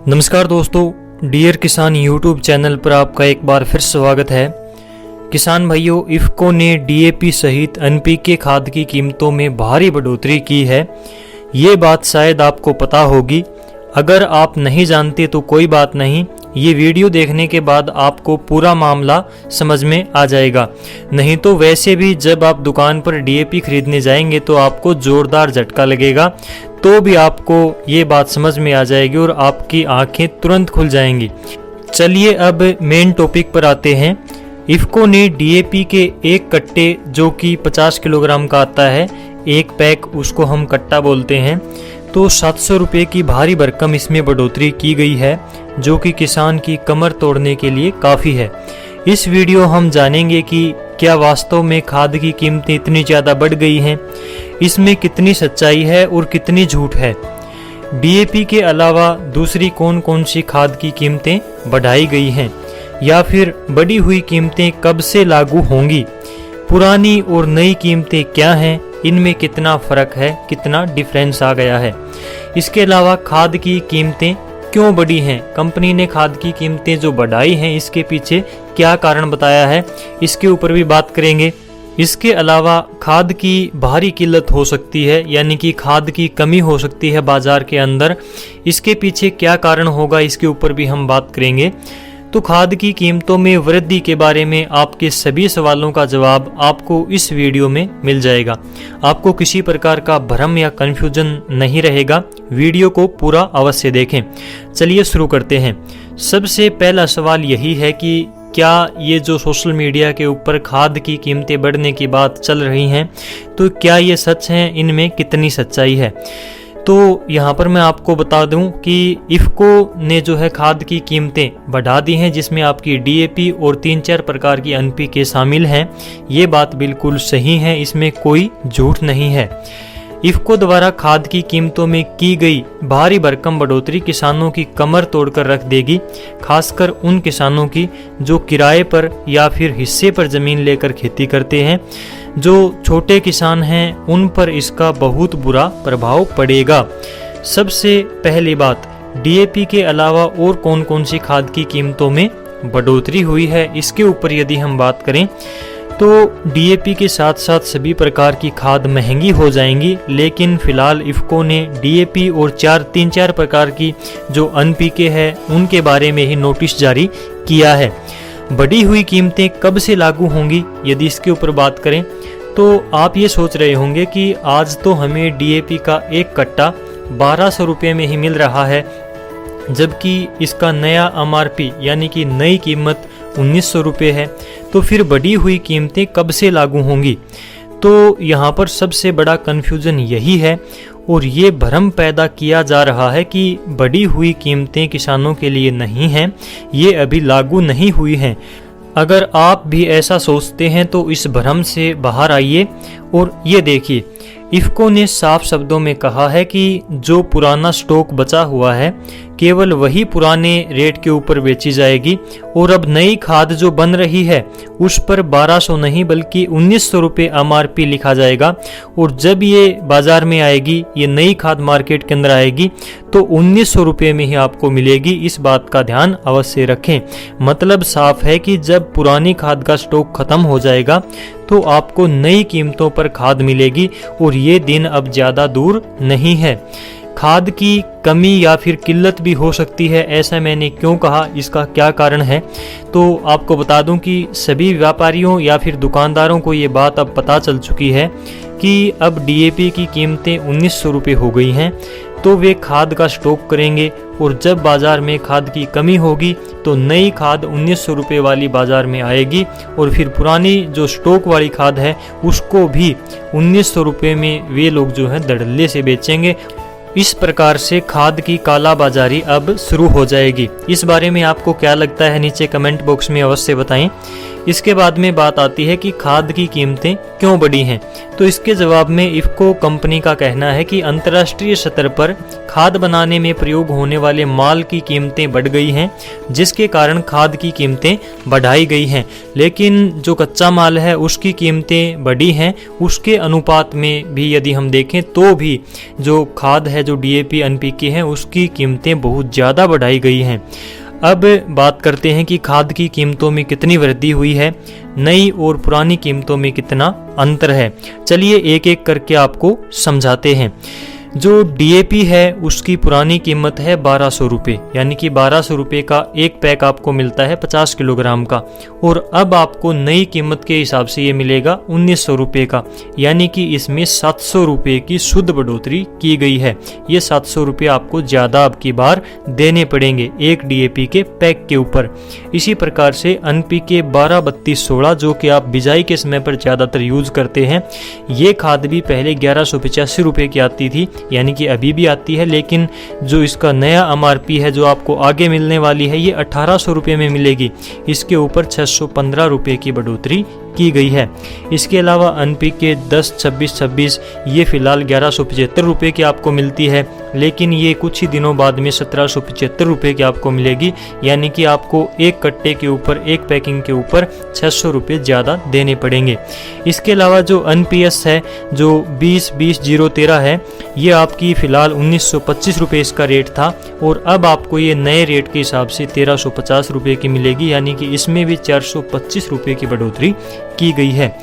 नमस्कार दोस्तों, डियर किसान यूट्यूब चैनल पर आपका एक बार फिर स्वागत है। किसान भाइयों, इफ़को ने डीएपी सहित एनपीके खाद की कीमतों में भारी बढ़ोतरी की है। ये बात शायद आपको पता होगी। अगर आप नहीं जानते तो कोई बात नहीं, ये वीडियो देखने के बाद आपको पूरा मामला समझ में आ जाएगा। नहीं तो वैसे भी जब आप दुकान पर डीएपी खरीदने जाएंगे तो आपको जोरदार झटका लगेगा, तो भी आपको ये बात समझ में आ जाएगी और आपकी आंखें तुरंत खुल जाएंगी। चलिए अब मेन टॉपिक पर आते हैं। इफ़को ने डीएपी के एक कट्टे जो कि 50 किलोग्राम का आता है, एक पैक उसको हम कट्टा बोलते हैं, तो 700 रुपये की भारी भरकम इसमें बढ़ोतरी की गई है, जो कि किसान की कमर तोड़ने के लिए काफ़ी है। इस वीडियो हम जानेंगे कि क्या वास्तव में खाद की कीमतें इतनी ज़्यादा बढ़ गई हैं, इसमें कितनी सच्चाई है और कितनी झूठ है। डीएपी के अलावा दूसरी कौन कौन सी खाद की कीमतें बढ़ाई गई हैं, या फिर बढ़ी हुई कीमतें कब से लागू होंगी, पुरानी और नई कीमतें क्या हैं, इनमें कितना फ़र्क है, कितना डिफरेंस आ गया है। इसके अलावा खाद की कीमतें क्यों बढ़ी हैं, कंपनी ने खाद की कीमतें जो बढ़ाई हैं इसके पीछे क्या कारण बताया है, इसके ऊपर भी बात करेंगे। इसके अलावा खाद की भारी किल्लत हो सकती है, यानी कि खाद की कमी हो सकती है बाजार के अंदर, इसके पीछे क्या कारण होगा, इसके ऊपर भी हम बात करेंगे। तो खाद की कीमतों में वृद्धि के बारे में आपके सभी सवालों का जवाब आपको इस वीडियो में मिल जाएगा। आपको किसी प्रकार का भ्रम या कन्फ्यूजन नहीं रहेगा। वीडियो को पूरा अवश्य देखें। चलिए शुरू करते हैं। सबसे पहला सवाल यही है कि क्या ये जो सोशल मीडिया के ऊपर खाद की कीमतें बढ़ने की बात चल रही हैं, तो क्या ये सच है, इनमें कितनी सच्चाई है। तो यहाँ पर मैं आपको बता दूं कि इफ़को ने जो है खाद की कीमतें बढ़ा दी हैं, जिसमें आपकी डीएपी और 3-4 प्रकार की एनपीके शामिल हैं। ये बात बिल्कुल सही है, इसमें कोई झूठ नहीं है। इफ़को द्वारा खाद की कीमतों में की गई भारी भरकम बढ़ोतरी किसानों की कमर तोड़कर रख देगी, खासकर उन किसानों की जो किराए पर या फिर हिस्से पर ज़मीन लेकर खेती करते हैं। जो छोटे किसान हैं उन पर इसका बहुत बुरा प्रभाव पड़ेगा। सबसे पहली बात, डीएपी के अलावा और कौन कौन सी खाद की कीमतों में बढ़ोतरी हुई है, इसके ऊपर यदि हम बात करें तो डीएपी के साथ साथ सभी प्रकार की खाद महंगी हो जाएंगी। लेकिन फिलहाल इफ़को ने डीएपी और 3-4 प्रकार की जो एनपीके है उनके बारे में ही नोटिस जारी किया है। बढ़ी हुई कीमतें कब से लागू होंगी, यदि इसके ऊपर बात करें तो आप ये सोच रहे होंगे कि आज तो हमें डीएपी का एक कट्टा 1200 रुपये में ही मिल रहा है, जबकि इसका नया एमआरपी यानी कि नई कीमत 1900 रुपये है। तो फिर बढ़ी हुई कीमतें कब से लागू होंगी। तो यहाँ पर सबसे बड़ा कन्फ्यूज़न यही है और ये भ्रम पैदा किया जा रहा है कि बढ़ी हुई कीमतें किसानों के लिए नहीं हैं, ये अभी लागू नहीं हुई हैं। अगर आप भी ऐसा सोचते हैं तो इस भ्रम से बाहर आइए और ये देखिए, इफ़को ने साफ शब्दों में कहा है कि जो पुराना स्टॉक बचा हुआ है केवल वही पुराने रेट के ऊपर बेची जाएगी, और अब नई खाद जो बन रही है उस पर 1200 नहीं बल्कि 1900 रुपये एमआरपी लिखा जाएगा। और जब ये बाजार में आएगी, ये नई खाद मार्केट के अंदर आएगी, तो 1900 रुपये में ही आपको मिलेगी। इस बात का ध्यान अवश्य रखें। मतलब साफ है कि जब पुरानी खाद का स्टॉक खत्म हो जाएगा तो आपको नई कीमतों पर खाद मिलेगी, और ये दिन अब ज़्यादा दूर नहीं है। खाद की कमी या फिर किल्लत भी हो सकती है। ऐसा मैंने क्यों कहा, इसका क्या कारण है, तो आपको बता दूं कि सभी व्यापारियों या फिर दुकानदारों को ये बात अब पता चल चुकी है कि अब डीएपी की कीमतें 1900 रुपये हो गई हैं। तो वे खाद का स्टॉक करेंगे, और जब बाज़ार में खाद की कमी होगी तो नई खाद 1900 रुपये वाली बाज़ार में आएगी, और फिर पुरानी जो स्टॉक वाली खाद है उसको भी 1900 रुपये में वे लोग जो है धड़ल्ले से बेचेंगे। इस प्रकार से खाद की काला बाजारी अब शुरू हो जाएगी। इस बारे में आपको क्या लगता है, नीचे कमेंट बॉक्स में अवश्य बताएं। इसके बाद में बात आती है कि खाद की कीमतें क्यों बढ़ी हैं। तो इसके जवाब में इफ्को कंपनी का कहना है कि अंतर्राष्ट्रीय स्तर पर खाद बनाने में प्रयोग होने वाले माल की कीमतें बढ़ गई हैं, जिसके कारण खाद की कीमतें बढ़ाई गई हैं। लेकिन जो कच्चा माल है उसकी कीमतें बढ़ी हैं, उसके अनुपात में भी यदि हम देखें तो भी जो खाद है, जो डीएपी एनपीके है, उसकी कीमतें बहुत ज़्यादा बढ़ाई गई हैं। अब बात करते हैं कि खाद की कीमतों में कितनी वृद्धि हुई है, नई और पुरानी कीमतों में कितना अंतर है। चलिए एक एक करके आपको समझाते हैं। जो डीएपी है उसकी पुरानी कीमत है 1200 रुपये, यानी कि 1200 रुपये का एक पैक आपको मिलता है 50 किलोग्राम का। और अब आपको नई कीमत के हिसाब से ये मिलेगा 1900 रुपये का, यानी कि इसमें 700 रुपये की शुद्ध बढ़ोतरी की गई है। ये 700 रुपये आपको ज़्यादा अब की बार देने पड़ेंगे एक डीएपी के पैक के ऊपर। इसी प्रकार से एनपीके 12-32-16 जो कि आप बिजाई के समय पर ज़्यादातर यूज करते हैं, ये खाद भी पहले 1185 रुपये की आती थी, यानी कि अभी भी आती है, लेकिन जो इसका नया एमआरपी है जो आपको आगे मिलने वाली है, ये 1800 रुपये में मिलेगी। इसके ऊपर 615 रुपये की बढ़ोतरी की गई है। इसके अलावा एनपीके 10-26-26 ये फिलहाल 1175 रुपये की आपको मिलती है, लेकिन ये कुछ ही दिनों बाद में 1775 रुपये की आपको मिलेगी, यानी कि आपको एक कट्टे के ऊपर, एक पैकिंग के ऊपर 600 रुपये ज़्यादा देने पड़ेंगे। इसके अलावा जो एनपीएस है जो 20-20-013 है, ये आपकी फ़िलहाल 1925 रुपये इसका रेट था, और अब आपको ये नए रेट के हिसाब से 1350 रुपये की मिलेगी, यानी कि इसमें भी 425 रुपये की बढ़ोतरी की गई है।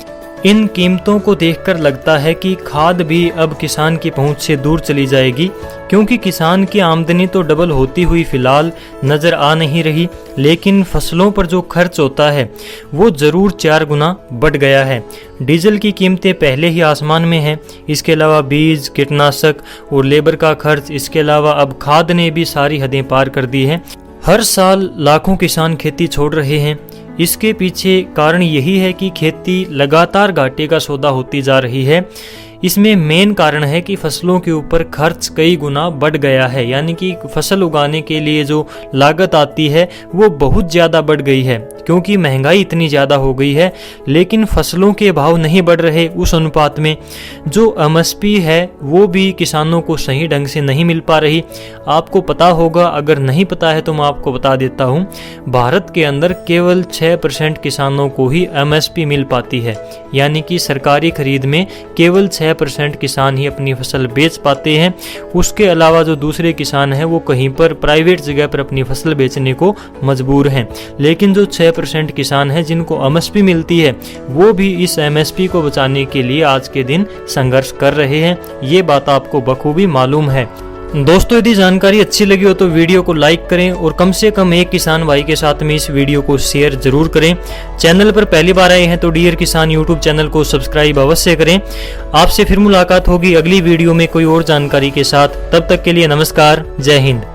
इन कीमतों को देखकर लगता है कि खाद भी अब किसान की पहुंच से दूर चली जाएगी, क्योंकि किसान की आमदनी तो डबल होती हुई फिलहाल नज़र आ नहीं रही, लेकिन फसलों पर जो खर्च होता है वो ज़रूर 4 गुना बढ़ गया है। डीजल की कीमतें पहले ही आसमान में हैं, इसके अलावा बीज, कीटनाशक और लेबर का खर्च, इसके अलावा अब खाद ने भी सारी हदें पार कर दी हैं। हर साल लाखों किसान खेती छोड़ रहे हैं। इसके पीछे कारण यही है कि खेती लगातार घाटे का सौदा होती जा रही है। इसमें मेन कारण है कि फसलों के ऊपर खर्च कई गुना बढ़ गया है, यानी कि फसल उगाने के लिए जो लागत आती है वो बहुत ज़्यादा बढ़ गई है, क्योंकि महंगाई इतनी ज़्यादा हो गई है, लेकिन फसलों के भाव नहीं बढ़ रहे उस अनुपात में। जो एमएसपी है वो भी किसानों को सही ढंग से नहीं मिल पा रही। आपको पता होगा, अगर नहीं पता है तो मैं आपको बता देता हूँ, भारत के अंदर केवल 6% किसानों को ही एमएसपी मिल पाती है, यानी कि सरकारी खरीद में केवल 6% किसान ही अपनी फसल बेच पाते हैं। उसके अलावा जो दूसरे किसान हैं वो कहीं पर प्राइवेट जगह पर अपनी फसल बेचने को मजबूर हैं। लेकिन जो 6% किसान हैं जिनको एमएसपी मिलती है, वो भी इस एमएसपी को बचाने के लिए आज के दिन संघर्ष कर रहे हैं। ये बात आपको बखूबी मालूम है। दोस्तों, यदि जानकारी अच्छी लगी हो तो वीडियो को लाइक करें और कम से कम एक किसान भाई के साथ में इस वीडियो को शेयर जरूर करें। चैनल पर पहली बार आए हैं तो डियर किसान यूट्यूब चैनल को सब्सक्राइब अवश्य करें। आपसे फिर मुलाकात होगी अगली वीडियो में कोई और जानकारी के साथ। तब तक के लिए नमस्कार, जय हिंद।